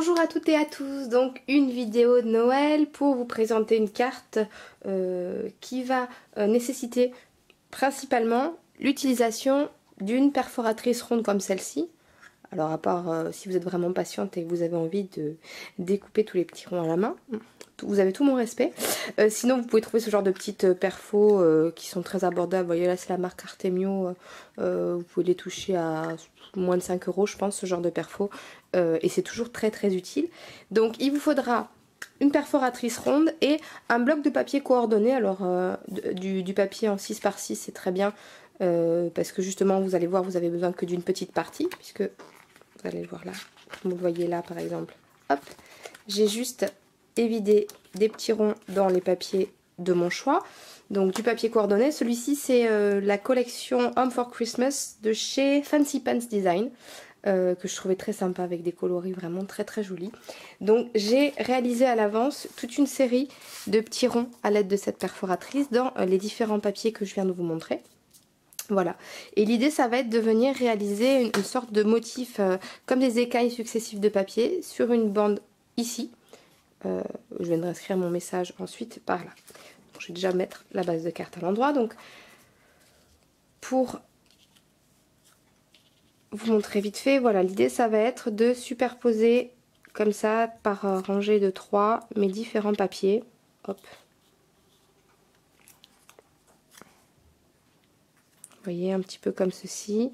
Bonjour à toutes et à tous, donc une vidéo de Noël pour vous présenter une carte qui va nécessiter principalement l'utilisation d'une perforatrice ronde comme celle-ci. Alors à part si vous êtes vraiment patiente et que vous avez envie de découper tous les petits ronds à la main, vous avez tout mon respect. Sinon vous pouvez trouver ce genre de petites perfos qui sont très abordables. Vous voyez là c'est la marque Artemio, vous pouvez les toucher à moins de 5 € je pense, ce genre de perfos. Et c'est toujours très très utile. Donc il vous faudra une perforatrice ronde et un bloc de papier coordonné. Alors du papier en 6 par 6 c'est très bien parce que justement vous allez voir vous avez besoin que d'une petite partie puisque vous allez le voir là, comme vous le voyez là par exemple. Hop, j'ai juste évidé des petits ronds dans les papiers de mon choix. Donc du papier coordonné, celui-ci c'est la collection Home for Christmas de chez Fancy Pants Design. Que je trouvais très sympa avec des coloris vraiment très très jolis. Donc j'ai réalisé à l'avance toute une série de petits ronds à l'aide de cette perforatrice dans les différents papiers que je viens de vous montrer. Voilà, et l'idée ça va être de venir réaliser une sorte de motif comme des écailles successives de papier sur une bande ici. Je viendrai inscrire mon message ensuite par là. Donc, je vais déjà mettre la base de carte à l'endroit. Donc pour vous montrer vite fait, voilà, l'idée ça va être de superposer comme ça par rangée de 3 mes différents papiers. Hop. Vous voyez, un petit peu comme ceci.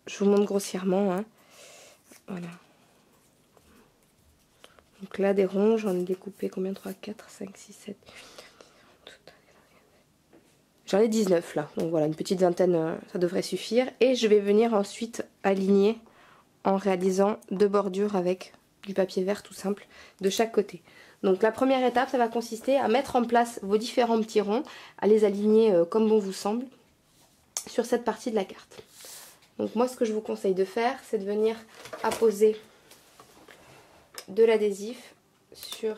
Je vous montre grossièrement, hein. Voilà. Donc là des ronds, j'en ai découpé combien? 3, 4, 5, 6, 7. J'en ai 19 là, donc voilà, une petite vingtaine, ça devrait suffire. Et je vais venir ensuite aligner en réalisant deux bordures avec du papier vert tout simple de chaque côté. Donc la première étape, ça va consister à mettre en place vos différents petits ronds, à les aligner comme bon vous semble sur cette partie de la carte. Donc moi ce que je vous conseille de faire, c'est de venir apposer de l'adhésif sur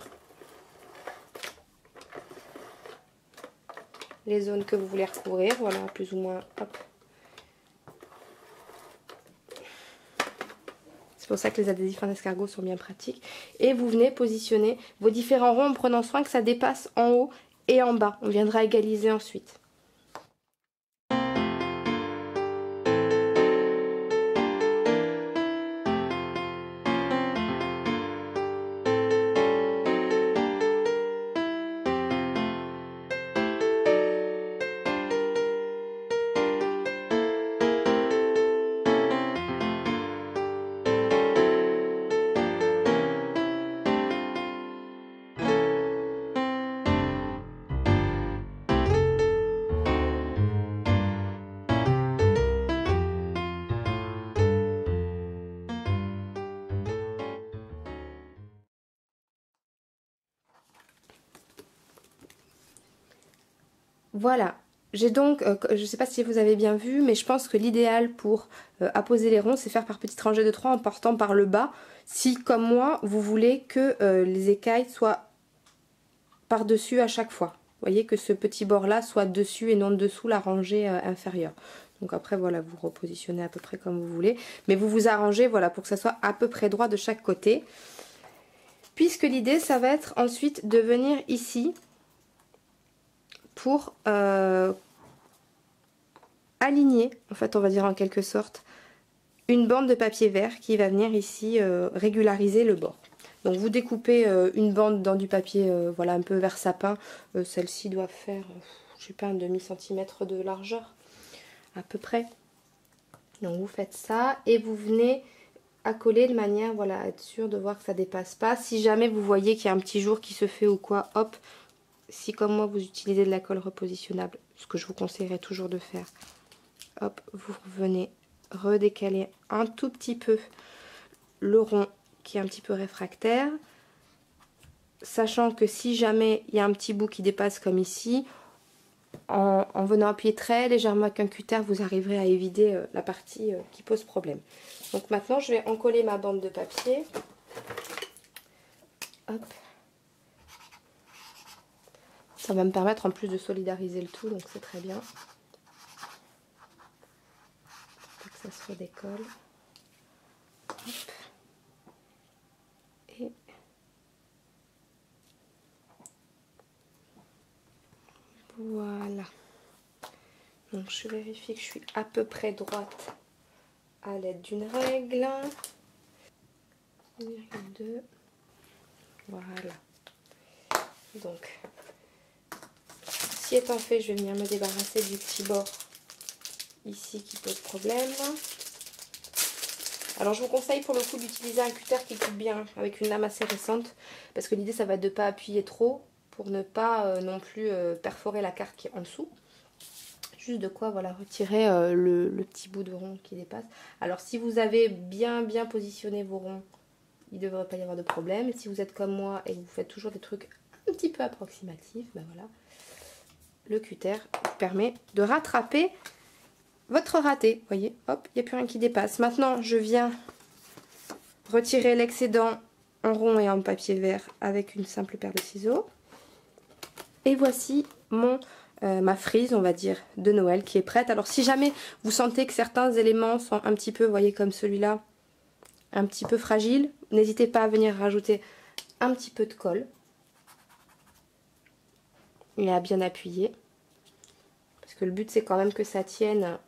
les zones que vous voulez recouvrir, voilà, plus ou moins, hop. C'est pour ça que les adhésifs en escargot sont bien pratiques. Et vous venez positionner vos différents ronds en prenant soin que ça dépasse en haut et en bas. On viendra égaliser ensuite. Voilà, j'ai donc, je ne sais pas si vous avez bien vu, mais je pense que l'idéal pour apposer les ronds, c'est faire par petites rangées de 3 en partant par le bas. Si, comme moi, vous voulez que les écailles soient par-dessus à chaque fois. Vous voyez que ce petit bord-là soit dessus et non dessous la rangée inférieure. Donc après, voilà, vous repositionnez à peu près comme vous voulez. Mais vous vous arrangez, voilà, pour que ça soit à peu près droit de chaque côté. Puisque l'idée, ça va être ensuite de venir ici pour aligner, en fait on va dire en quelque sorte, une bande de papier vert qui va venir ici régulariser le bord. Donc vous découpez une bande dans du papier voilà un peu vert sapin, celle-ci doit faire, je sais pas, un demi-centimètre de largeur à peu près. Donc vous faites ça et vous venez accoler de manière voilà à être sûr de voir que ça dépasse pas. Si jamais vous voyez qu'il y a un petit jour qui se fait ou quoi, hop, si comme moi vous utilisez de la colle repositionnable, ce que je vous conseillerais toujours de faire, hop, vous venez redécaler un tout petit peu le rond qui est un petit peu réfractaire, sachant que si jamais il y a un petit bout qui dépasse comme ici, en venant appuyer très légèrement avec un cutter, vous arriverez à évider la partie qui pose problème. Donc maintenant je vais encoller ma bande de papier. Hop. Ça va me permettre en plus de solidariser le tout, donc c'est très bien. Pour que ça se redécolle. Hop. Donc je vérifie que je suis à peu près droite à l'aide d'une règle. 1,2. Voilà. Donc, si étant fait, je vais venir me débarrasser du petit bord ici qui pose problème. Alors je vous conseille pour le coup d'utiliser un cutter qui coupe bien avec une lame assez récente, parce que l'idée ça va être de ne pas appuyer trop pour ne pas non plus perforer la carte qui est en dessous. Juste de quoi voilà, retirer le petit bout de rond qui dépasse. Alors si vous avez bien positionné vos ronds, il ne devrait pas y avoir de problème. Et si vous êtes comme moi et que vous faites toujours des trucs un petit peu approximatifs, ben voilà, le cutter vous permet de rattraper votre raté. Vous voyez, hop, il n'y a plus rien qui dépasse. Maintenant, je viens retirer l'excédent en rond et en papier vert avec une simple paire de ciseaux. Et voici ma frise, on va dire, de Noël qui est prête. Alors si jamais vous sentez que certains éléments sont un petit peu, vous voyez, comme celui-là, un petit peu fragile, n'hésitez pas à venir rajouter un petit peu de colle et à bien appuyer. Parce que le but c'est quand même que ça tienne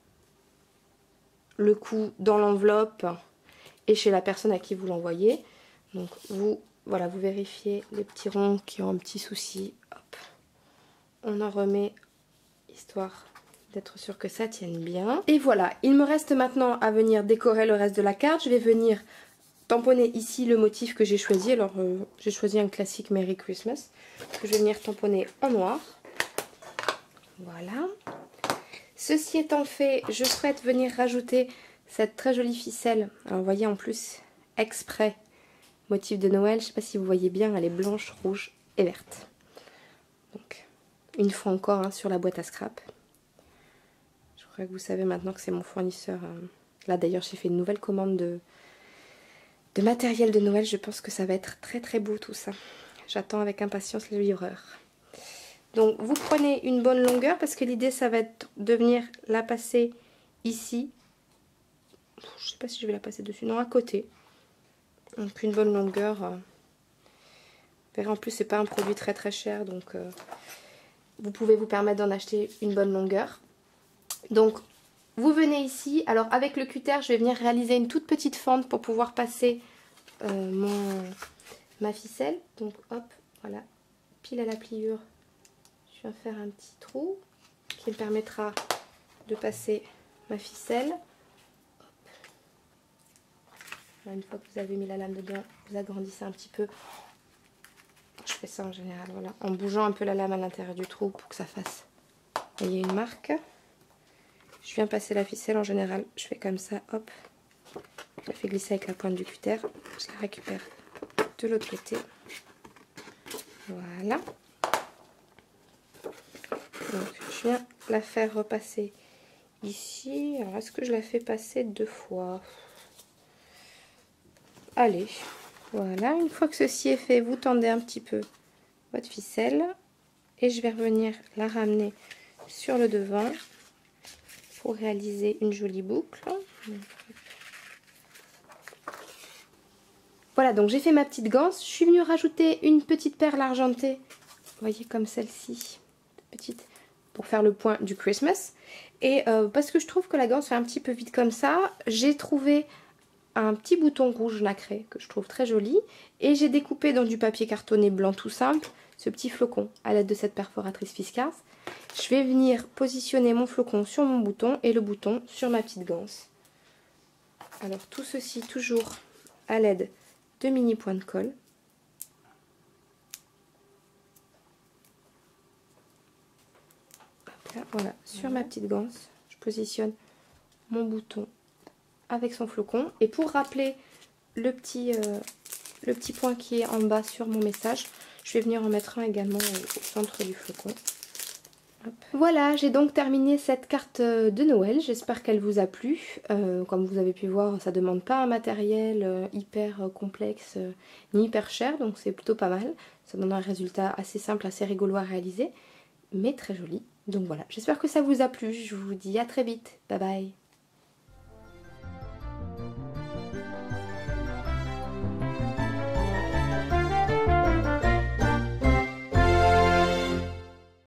le coup dans l'enveloppe et chez la personne à qui vous l'envoyez. Donc voilà, vous vérifiez les petits ronds qui ont un petit souci. Hop. On en remet, histoire d'être sûr que ça tienne bien. Et voilà, il me reste maintenant à venir décorer le reste de la carte. Je vais venir tamponner ici le motif que j'ai choisi. Alors j'ai choisi un classique Merry Christmas que je vais venir tamponner en noir. Voilà. Ceci étant fait, je souhaite venir rajouter cette très jolie ficelle. Alors vous voyez en plus exprès motif de Noël. Je ne sais pas si vous voyez bien, elle est blanche, rouge et verte. Donc une fois encore sur la boîte à scrap. Je crois que vous savez maintenant que c'est mon fournisseur. Là d'ailleurs j'ai fait une nouvelle commande de matériel de Noël. Je pense que ça va être très beau tout ça. J'attends avec impatience le livreur. Donc vous prenez une bonne longueur parce que l'idée ça va être de venir la passer ici. Je sais pas si je vais la passer dessus, non, à côté. Donc une bonne longueur. Vous verrez, en plus c'est pas un produit très cher, donc vous pouvez vous permettre d'en acheter une bonne longueur. Donc vous venez ici, alors avec le cutter je vais venir réaliser une toute petite fente pour pouvoir passer ma ficelle. Donc hop, voilà, pile à la pliure. Je viens faire un petit trou qui me permettra de passer ma ficelle. Une fois que vous avez mis la lame dedans, vous agrandissez un petit peu. Je fais ça en général, voilà, en bougeant un peu la lame à l'intérieur du trou pour que ça fasse, vous voyez, une marque. Je viens passer la ficelle, en général, je fais comme ça, hop. Je la fais glisser avec la pointe du cutter. Je la récupère de l'autre côté. Voilà. Donc, je viens la faire repasser ici. Alors, est-ce que je la fais passer 2 fois? Allez, voilà. Une fois que ceci est fait, vous tendez un petit peu votre ficelle. Et je vais revenir la ramener sur le devant pour réaliser une jolie boucle. Voilà, donc j'ai fait ma petite ganse. Je suis venue rajouter une petite perle argentée. Vous voyez, comme celle-ci. Petite. Pour faire le point du Christmas. Et parce que je trouve que la ganse fait un petit peu vite comme ça, j'ai trouvé un petit bouton rouge nacré que je trouve très joli. Et j'ai découpé dans du papier cartonné blanc tout simple ce petit flocon à l'aide de cette perforatrice Fiskars. Je vais venir positionner mon flocon sur mon bouton et le bouton sur ma petite ganse. Alors tout ceci toujours à l'aide de mini points de colle. Là, voilà, sur ma petite ganse, je positionne mon bouton avec son flocon. Et pour rappeler le petit point qui est en bas sur mon message, je vais venir en mettre un également au centre du flocon. Hop. Voilà, j'ai donc terminé cette carte de Noël. J'espère qu'elle vous a plu. Comme vous avez pu voir, ça ne demande pas un matériel hyper complexe ni hyper cher, donc c'est plutôt pas mal. Ça donne un résultat assez simple, assez rigolo à réaliser, mais très joli. Donc voilà, j'espère que ça vous a plu. Je vous dis à très vite. Bye bye.